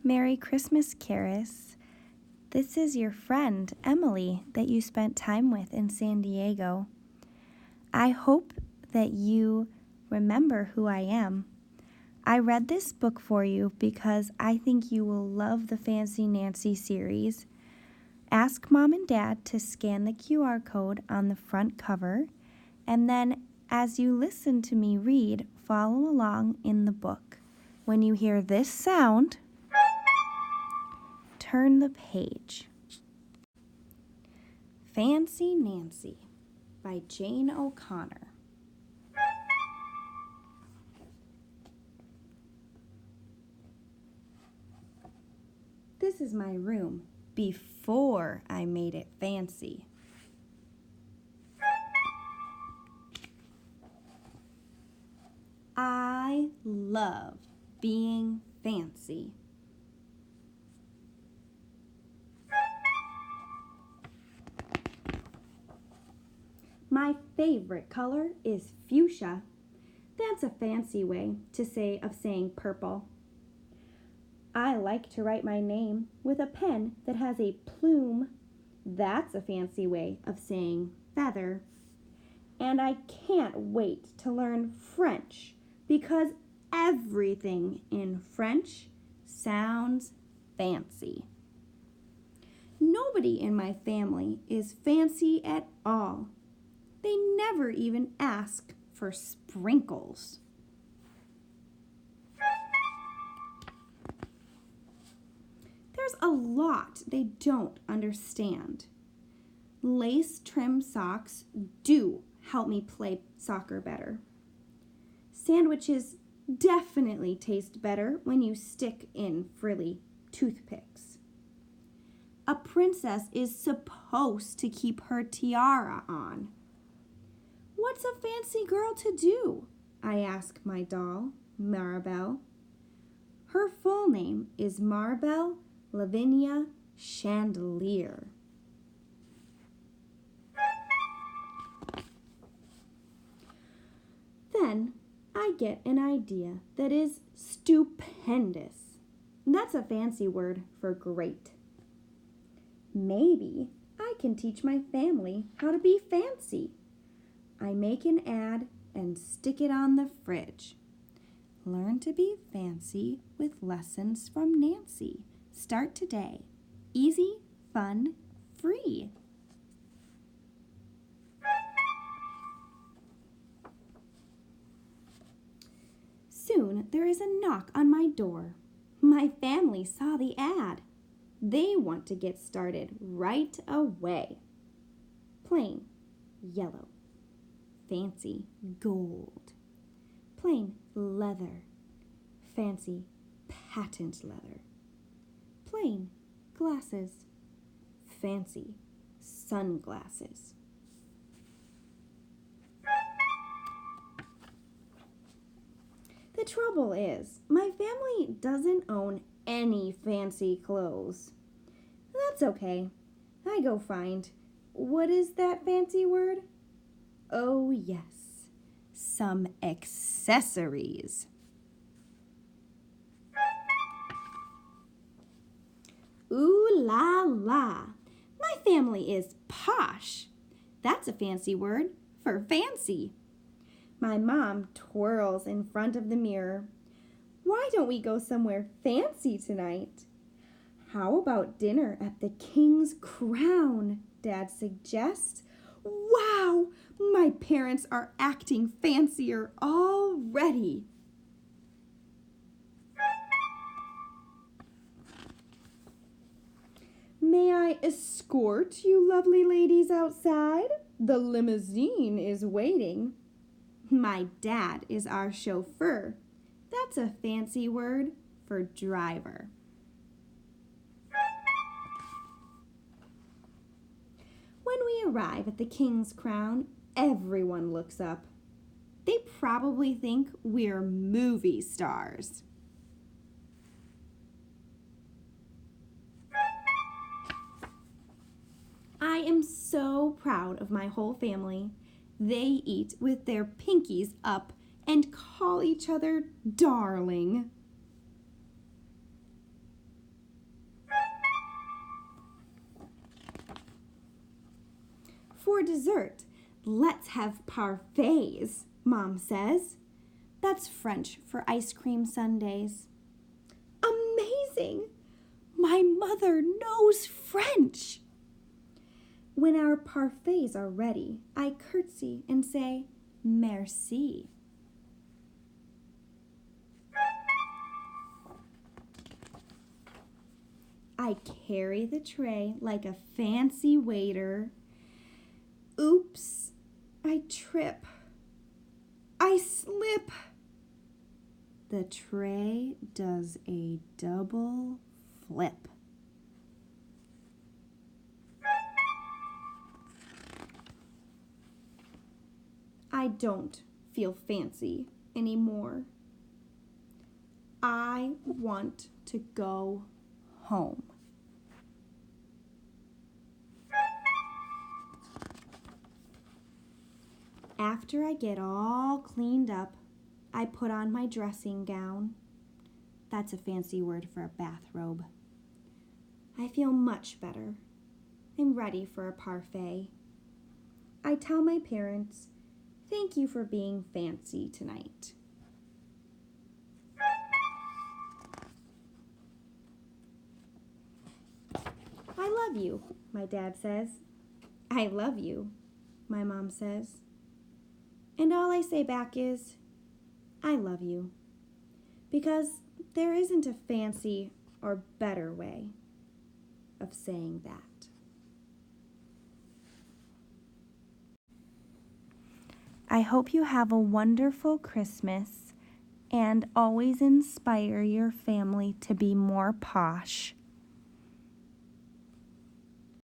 Merry Christmas, Charis. This is your friend, Emily, that you spent time with in San Diego. I hope that you remember who I am. I read this book for you because I think you will love the Fancy Nancy series. Ask Mom and Dad to scan the QR code on the front cover, and then as you listen to me read, follow along in the book. When you hear this sound, turn the page. Fancy Nancy by Jane O'Connor. This is my room before I made it fancy. I love being fancy. My favorite color is fuchsia. That's a fancy way of saying purple. I like to write my name with a pen that has a plume. That's a fancy way of saying feather. And I can't wait to learn French because everything in French sounds fancy. Nobody in my family is fancy at all. They never even ask for sprinkles. There's a lot they don't understand. Lace trim socks do help me play soccer better. Sandwiches definitely taste better when you stick in frilly toothpicks. A princess is supposed to keep her tiara on. What's a fancy girl to do? I ask my doll, Maribel. Her full name is Maribel Lavinia Chandelier. Then I get an idea that is stupendous. That's a fancy word for great. Maybe I can teach my family how to be fancy. I make an ad and stick it on the fridge. Learn to be fancy with lessons from Nancy. Start today. Easy, fun, free. Soon there is a knock on my door. My family saw the ad. They want to get started right away. Plain, yellow. Fancy, gold. Plain, leather. Fancy, patent leather. Plain, glasses. Fancy, sunglasses. The trouble is, my family doesn't own any fancy clothes. That's okay. I go find, what is that fancy word? Oh yes, some accessories. Ooh la la, my family is posh. That's a fancy word for fancy. My mom twirls in front of the mirror. Why don't we go somewhere fancy tonight? How about dinner at the King's Crown? Dad suggests. Wow, my parents are acting fancier already. May I escort you lovely ladies outside? The limousine is waiting. My dad is our chauffeur. That's a fancy word for driver. When we arrive at the King's Crown, everyone looks up. They probably think we're movie stars. I am so proud of my whole family. They eat with their pinkies up and call each other darling. For dessert, let's have parfaits, Mom says. That's French for ice cream sundaes. Amazing! My mother knows French. When our parfaits are ready, I curtsy and say, merci. I carry the tray like a fancy waiter. Oops, I trip. I slip. The tray does a double flip. I don't feel fancy anymore. I want to go home. After I get all cleaned up, I put on my dressing gown. That's a fancy word for a bathrobe. I feel much better. I'm ready for a parfait. I tell my parents, thank you for being fancy tonight. I love you, my dad says. I love you, my mom says. And all I say back is, I love you. Because there isn't a fancy or better way of saying that. I hope you have a wonderful Christmas and always inspire your family to be more posh.